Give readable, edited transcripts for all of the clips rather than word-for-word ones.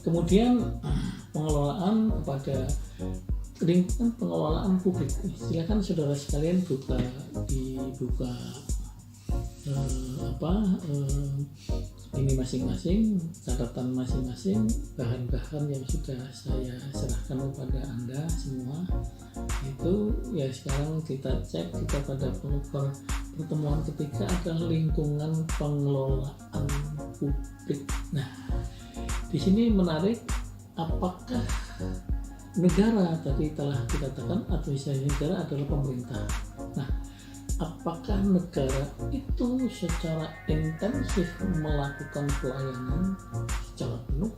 Kemudian pengelolaan kepada lingkungan pengelolaan publik. Silakan saudara sekalian dibuka ini masing-masing, catatan masing-masing, bahan-bahan yang sudah saya serahkan kepada Anda semua. Itu ya sekarang kita cek, kita pada pertemuan ketiga adalah lingkungan pengelolaan publik. Nah, di sini menarik, apakah negara tadi telah dikatakan administrasi negara adalah pemerintah. Nah, apakah negara itu secara intensif melakukan pelayanan secara penuh,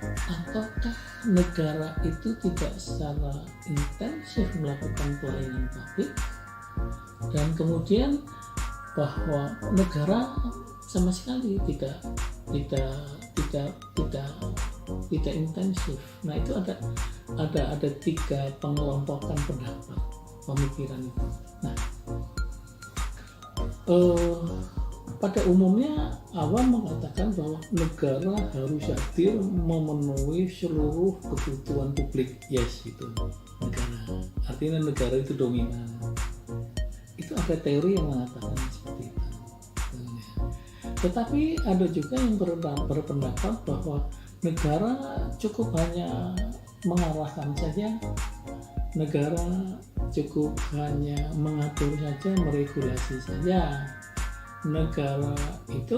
ataukah negara itu tidak secara intensif melakukan pelayanan publik, dan kemudian bahwa negara sama sekali tidak intensif. Nah, itu ada tiga pengelompokan pendapat pemikiran itu. Nah, pada umumnya awam mengatakan bahwa negara harus hadir memenuhi seluruh kebutuhan publik. Yes, itu negara. Artinya negara itu dominan. Itu ada teori yang mengatakan seperti itu. Tetapi ada juga yang berpendapat bahwa negara cukup hanya mengarahkan saja, negara cukup hanya mengatur saja, meregulasi saja. Negara itu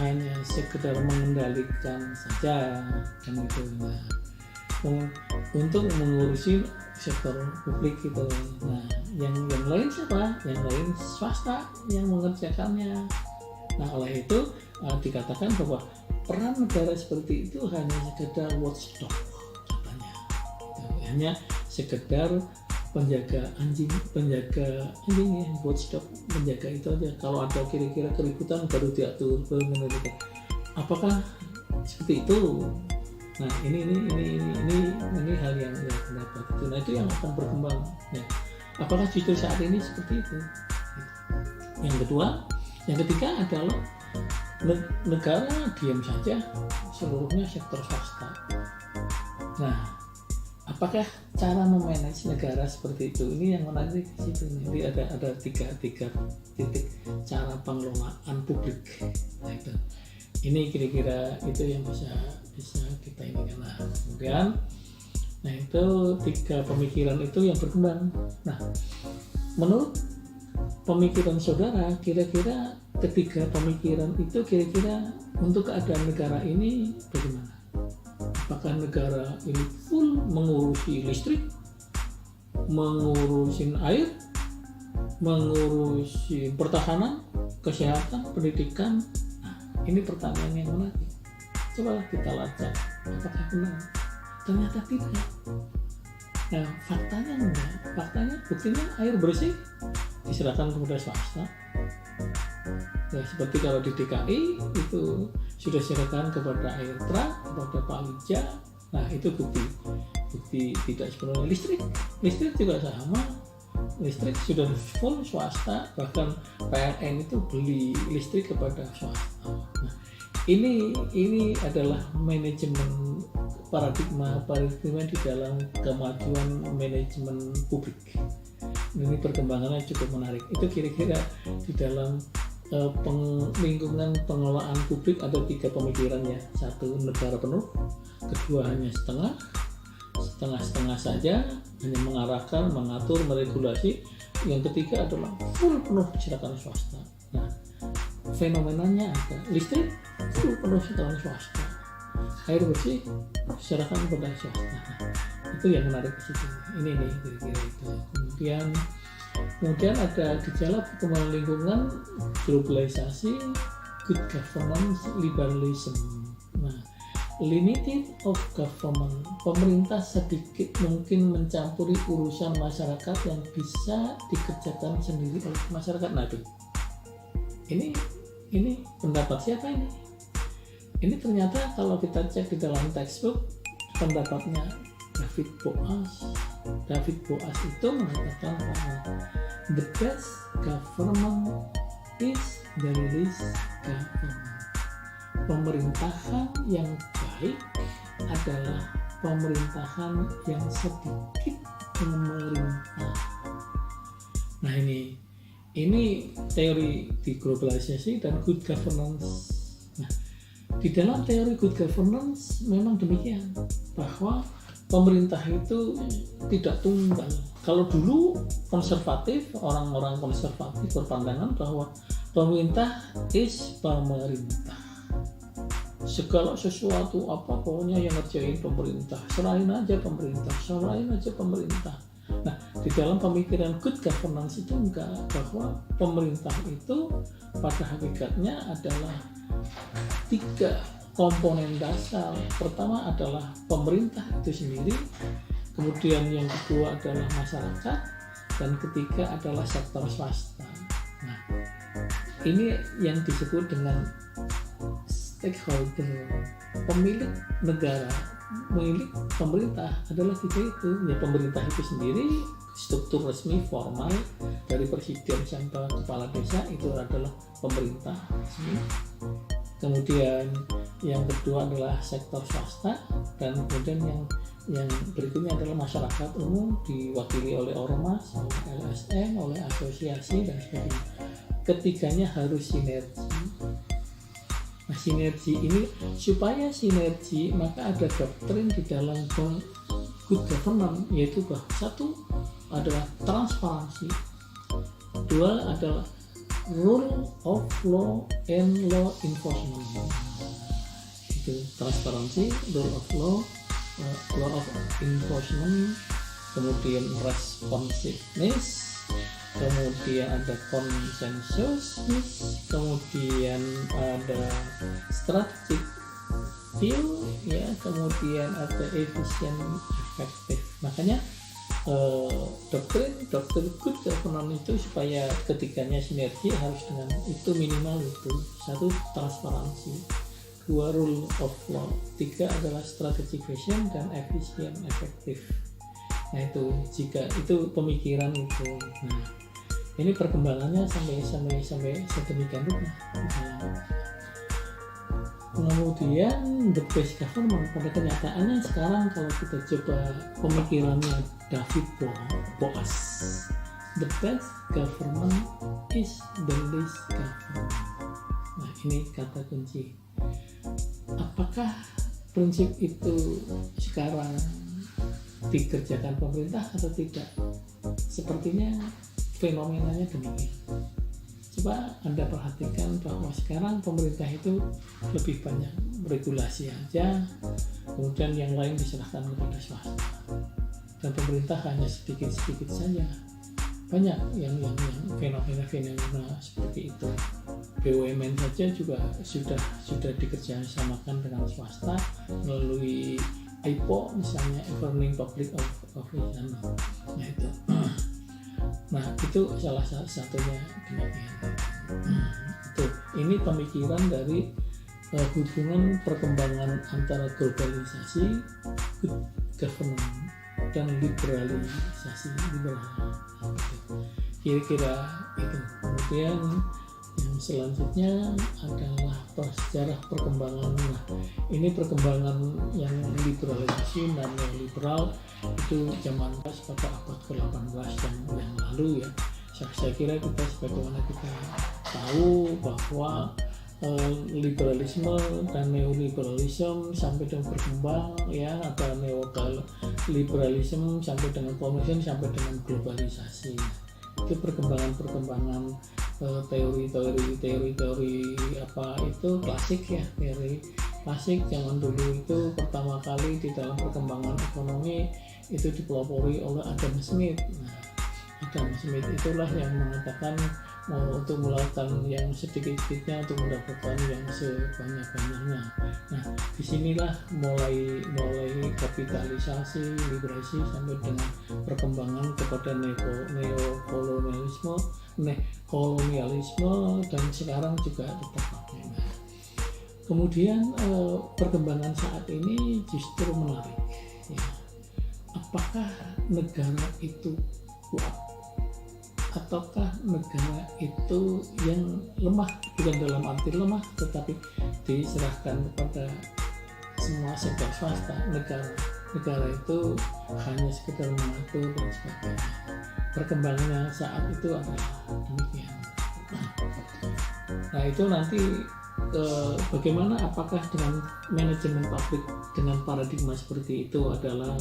hanya sekedar mengendalikan saja, kan itu. Nah, untuk mengurusi sektor publik itu. Nah, yang lain siapa? Yang lain swasta yang mengerjakannya. Nah, oleh itu dikatakan bahwa peran negara seperti itu hanya sekedar watchdog, katanya. Hanya sekedar penjaga anjing ya, watchdog, menjaga itu aja. Kalau ada kira-kira keributan baru diatur, baru menentukan. Apakah seperti itu? Nah, ini hal yang pendapat itu. Nah, itu yang akan berkembang. Ya. Apakah justru saat ini seperti itu? Yang ketiga adalah negara diam saja, seluruhnya sektor swasta. Nah, apakah cara memanage negara seperti itu? Ini yang menarik di situ. Jadi ada tiga titik cara pengelolaan publik. Nah, itu. Ini kira-kira itu yang bisa kita ini karena kemudian, nah itu tiga pemikiran itu yang berkembang. Nah, menurut pemikiran saudara, kira-kira ketiga pemikiran itu kira-kira untuk keadaan negara ini bagaimana? Apakah negara ini full mengurusi listrik, mengurusin air, mengurusi pertahanan, kesehatan, pendidikan? Nah, ini pertanyaan yang menarik. Cobalah kita lacak, apakah benar? Ternyata tidak. Nah, faktanya enggak. Faktanya, buktinya air bersih diserahkan kepada swasta. Ya, seperti kalau di DKI itu sudah diserahkan kepada Airtra, kepada Pak Wija. Nah, itu bukti tidak sepenuhnya. Listrik juga sama. Listrik sudah full swasta, bahkan PLN itu beli listrik kepada swasta. Nah, ini adalah manajemen paradigma di dalam kemajuan manajemen publik. Ini perkembangannya cukup menarik. Itu kira-kira di dalam lingkungan pengelolaan publik ada tiga pemikiran ya. Satu, negara penuh. Kedua, hanya setengah saja, hanya mengarahkan, mengatur, meregulasi. Yang ketiga adalah full penuh diserahkan swasta. Nah, fenomenanya ada. Listrik full penuh diserahkan swasta. Air bersih diserahkan kepada swasta. Itu yang menarik di situ. Ini kira-kira itu. Kemudian ada gejala perkembangan lingkungan, globalisasi, good governance, liberalism. Nah, limited of government, pemerintah sedikit mungkin mencampuri urusan masyarakat yang bisa dikerjakan sendiri oleh masyarakat. Nah, ini pendapat siapa ini? Ini ternyata kalau kita cek di dalam textbook, pendapatnya David Boas itu mengatakan bahwa the best government is the least government. Pemerintahan yang baik adalah pemerintahan yang sedikit memerintah. Nah ini teori di globalisasi dan good governance. Nah, di dalam teori good governance memang demikian, bahwa pemerintah itu tidak tunggal. Kalau dulu konservatif, orang-orang konservatif berpandangan bahwa pemerintah is pemerintah. Segala sesuatu apa pokoknya yang ngerjain pemerintah, serahin aja pemerintah. Nah, di dalam pemikiran good governance itu enggak, bahwa pemerintah itu pada hakikatnya adalah 3 komponen dasar. Pertama adalah pemerintah itu sendiri, kemudian yang kedua adalah masyarakat, dan ketiga adalah sektor swasta. Nah, ini yang disebut dengan stakeholder. Pemilik negara, milik pemerintah adalah 3 itu. Ya, pemerintah itu sendiri, struktur resmi formal dari presiden sampai kepala desa itu adalah pemerintah resmi. Kemudian yang kedua adalah sektor swasta, dan kemudian yang berikutnya adalah masyarakat umum, diwakili oleh ormas, oleh LSM, oleh asosiasi, dan sebagainya. Ketiganya harus sinergi. Nah, sinergi ini, supaya sinergi, maka ada doktrin di dalam good governance, yaitu bahwa 1 adalah transparansi, 2 adalah rule of law and law enforcement. Itu transparansi, rule of law, law of enforcement, kemudian responsiveness, kemudian ada konsensus, kemudian ada strategic view, ya, kemudian ada efisien, efektif. Makanya doktrin good governance itu supaya ketiganya sinergi harus dengan itu, minimal itu 1 transparansi, 2 rule of law, 3 adalah strategic vision, dan efisien, efektif. Nah, itu jika itu pemikiran itu. Nah, ini perkembangannya sampai sedemikian rupa. Kemudian the best government, pada kenyataannya sekarang kalau kita coba pemikirannya David Boas, the best government is the least government. Nah, ini kata kunci. Apakah prinsip itu sekarang dikerjakan pemerintah atau tidak? Sepertinya fenomenanya demikian. Coba Anda perhatikan bahwa sekarang pemerintah itu lebih banyak regulasi aja, kemudian yang lain diserahkan kepada swasta, dan pemerintah hanya sedikit-sedikit saja. Banyak yang fenomena seperti itu. BUMN saja juga sudah dikerjasamakan dengan swasta melalui IPO, misalnya Earning Public Office. Nah, itu. Nah, itu salah satunya demikian. Itu, ini pemikiran dari hubungan perkembangan antara globalisasi, good governance, dan liberalisasi. Kira-kira itu. Kemudian yang selanjutnya adalah sejarah perkembangan. Nah, ini perkembangan yang liberalisasi dan neoliberal itu zaman pada abad ke-18 yang lalu, ya. Saya kira kita sebagaimana kita tahu bahwa liberalisme dan neoliberalisme sampai dengan berkembang, ya, ada neoliberalisme sampai dengan komunisme sampai dengan globalisasi. Itu perkembangan teori apa itu klasik, ya, teori klasik zaman dulu itu pertama kali di dalam perkembangan ekonomi itu dipelopori oleh Adam Smith. Nah, Adam Smith itulah yang mengatakan untuk melakukan yang sedikit-sedikitnya untuk mendapatkan yang sebanyak-banyaknya. Nah, disinilah mulai kapitalisasi, liberalisasi sampai dengan perkembangan kepada neokolonialisme, dan sekarang juga tetap pakai. Nah, kemudian perkembangan saat ini justru menarik, ya. Apakah negara itu kuat ataukah negara itu yang lemah? Bukan dalam arti lemah, tetapi diserahkan kepada semua sektor swasta, negara itu hanya sekedar mengatur dan sebagainya. Perkembangannya saat itu adalah demikian. Nah itu nanti bagaimana, apakah dengan manajemen publik dengan paradigma seperti itu adalah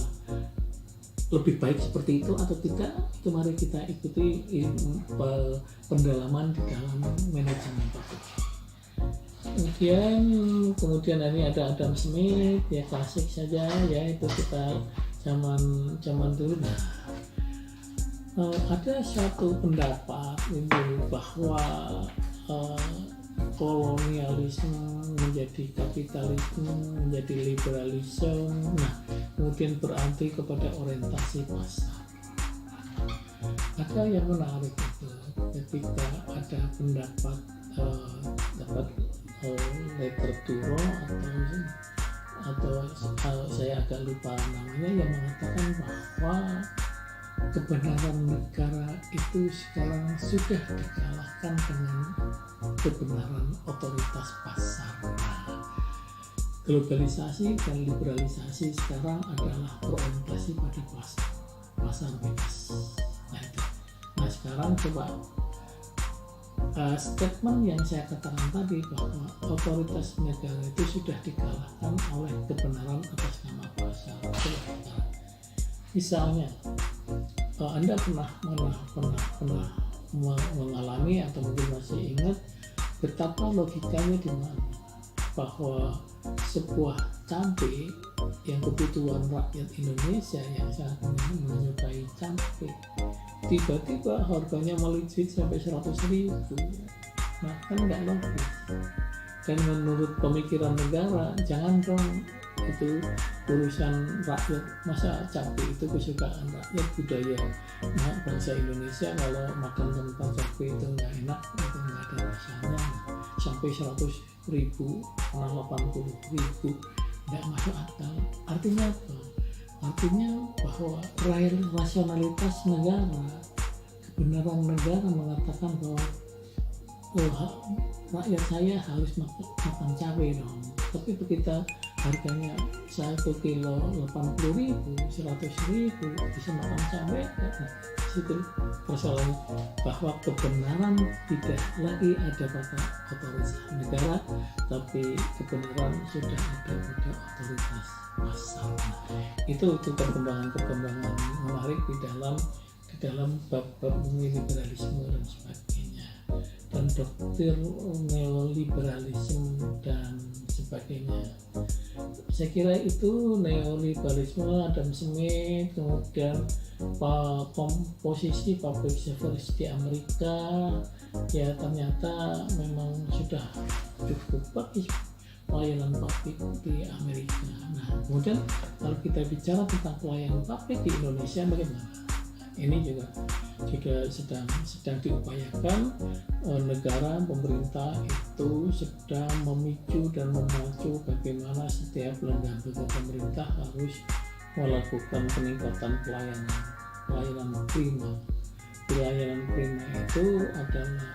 lebih baik seperti itu atau tidak, itu mari kita ikuti pendalaman di dalam manajemen publik. Kemudian ini ada Adam Smith, ya klasik saja ya, itu kita zaman dulu. Ada suatu pendapat itu bahwa kolonialisme menjadi kapitalisme, menjadi liberalisme, kemudian beralih kepada orientasi pasar. Ada yang menarik itu ketika ada pendapat Letter Turo atau saya agak lupa namanya, yang mengatakan bahwa kebenaran negara itu sekarang sudah dikalahkan dengan kebenaran otoritas pasar. Globalisasi dan liberalisasi sekarang adalah berorientasi pada pasar bebas. Nah sekarang coba statement yang saya katakan tadi bahwa otoritas negara itu sudah dikalahkan oleh kebenaran atas nama pasar. Misalnya Anda pernah mengalami atau mungkin masih ingat betapa logikanya di mana bahwa sebuah cabai yang kebutuhan rakyat Indonesia yang sangat menyukai cabai tiba-tiba harganya melejit sampai 100.000. Nah kan nggak logis. Dan menurut pemikiran negara, jangan dong itu urusan rakyat, masa cabai itu kesukaan rakyat, budaya bangsa Indonesia, kalau makan tanpa cabai itu nggak enak, itu nggak ada rasanya. Sampai 100.000, 80.000 nggak masuk akal. Artinya apa? Artinya bahwa rasionalitas negara, kebenaran negara mengatakan bahwa rakyat saya harus makan cabai dong. Tapi begitu harganya 1 kilo 80.000, 100.000 bisa makan cabai, situ persoalannya, bahwa kebenaran tidak lagi ada pada otoritas negara, tapi kebenaran sudah ada pada otoritas pasar. Itu perkembangan menarik di dalam bab liberalisme dan sebagainya, dan doktrin neoliberalisme dan sebagainya. Saya kira itu neoliberalisme, Adam Smith, kemudian komposisi public service di Amerika, ya ternyata memang sudah cukup bagus pelayanan publik di Amerika. Nah, kemudian kalau kita bicara tentang pelayanan publik di Indonesia bagaimana? Ini juga sedang diupayakan. Negara, pemerintah itu sedang memicu dan memacu bagaimana setiap lembaga pemerintah harus melakukan peningkatan pelayanan prima. Pelayanan prima itu adalah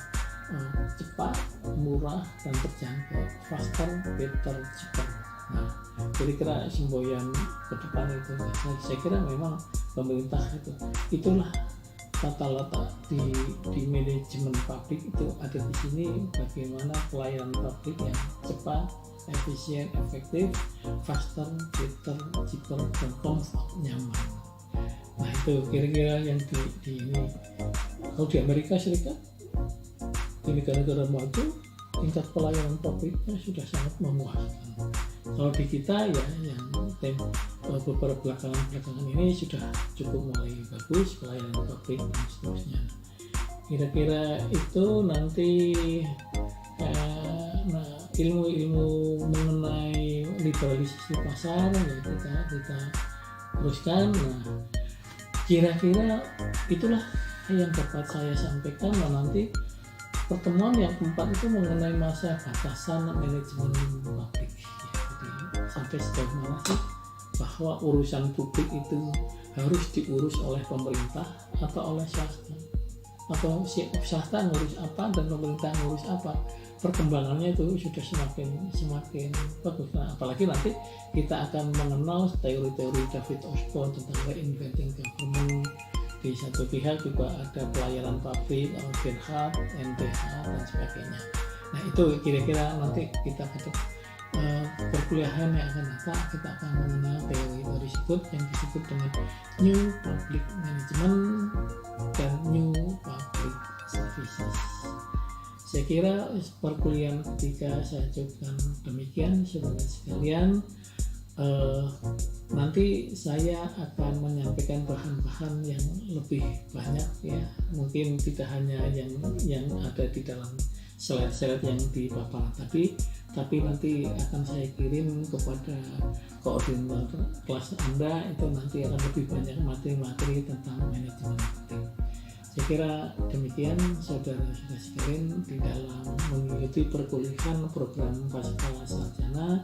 cepat, murah, dan terjangkau. Faster, better, cheaper. Nah, kira-kira semboyan ke depan itu, saya kira memang pemerintah itulah tata letak di manajemen publik itu ada di sini, bagaimana pelayanan publik yang cepat, efisien, efektif, faster, better, cheaper, dan comfort, nyaman. Nah itu kira-kira yang di ini. Kalau di Amerika Serikat, di negara-negara maju, tingkat pelayanan publiknya sudah sangat memuaskan. Kalau di kita ya yang beberapa belakangan ini sudah cukup mulai bagus pelayanan publik dan seterusnya. Kira-kira itu nanti ilmu mengenai liberalisasi pasar ya kita teruskan. Nah, kira-kira itulah yang dapat saya sampaikan. Nah, nanti pertemuan yang keempat itu mengenai masa batasan manajemen publik. Jadi sampai sejauh mana sih bahwa urusan publik itu harus diurus oleh pemerintah atau oleh swasta? atau si swasta ngurus apa dan pemerintah ngurus apa, perkembangannya itu sudah semakin bagus. Nah, apalagi nanti kita akan mengenal teori-teori David Osborne tentang reinventing government. Di satu pihak juga ada pelayanan publik, Bernhard, NPH dan sebagainya. Nah, itu kira-kira nanti kita perkuliahan yang akan datang kita akan mengenal teori tersebut yang disebut dengan New Public Management dan New Public Services. Saya kira perkuliahan ketika saya cukupkan demikian saudara sekalian. Nanti saya akan menyampaikan bahan-bahan yang lebih banyak ya, mungkin tidak hanya yang ada di dalam slide-slide yang di paparan tadi, tapi nanti akan saya kirim kepada koordinator kelas Anda, itu nanti akan lebih banyak materi-materi tentang manajemen marketing. Saya kira demikian saudara-saudara sekalian di dalam mengikuti perkuliahan program pasca sarjana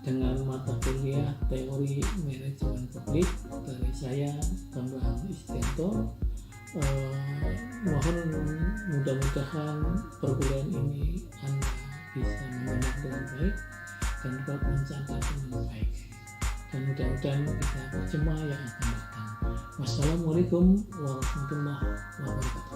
dengan mata kuliah teori manajemen publik dari saya Bambang Istianto. Mohon mudah-mudahan perkuliahan ini Anda bisa menyimak dengan baik dan dapat mencatat dengan baik, dan mudah-mudahan kita berjumpa yang akan datang. Wassalamualaikum warahmatullahi wabarakatuh.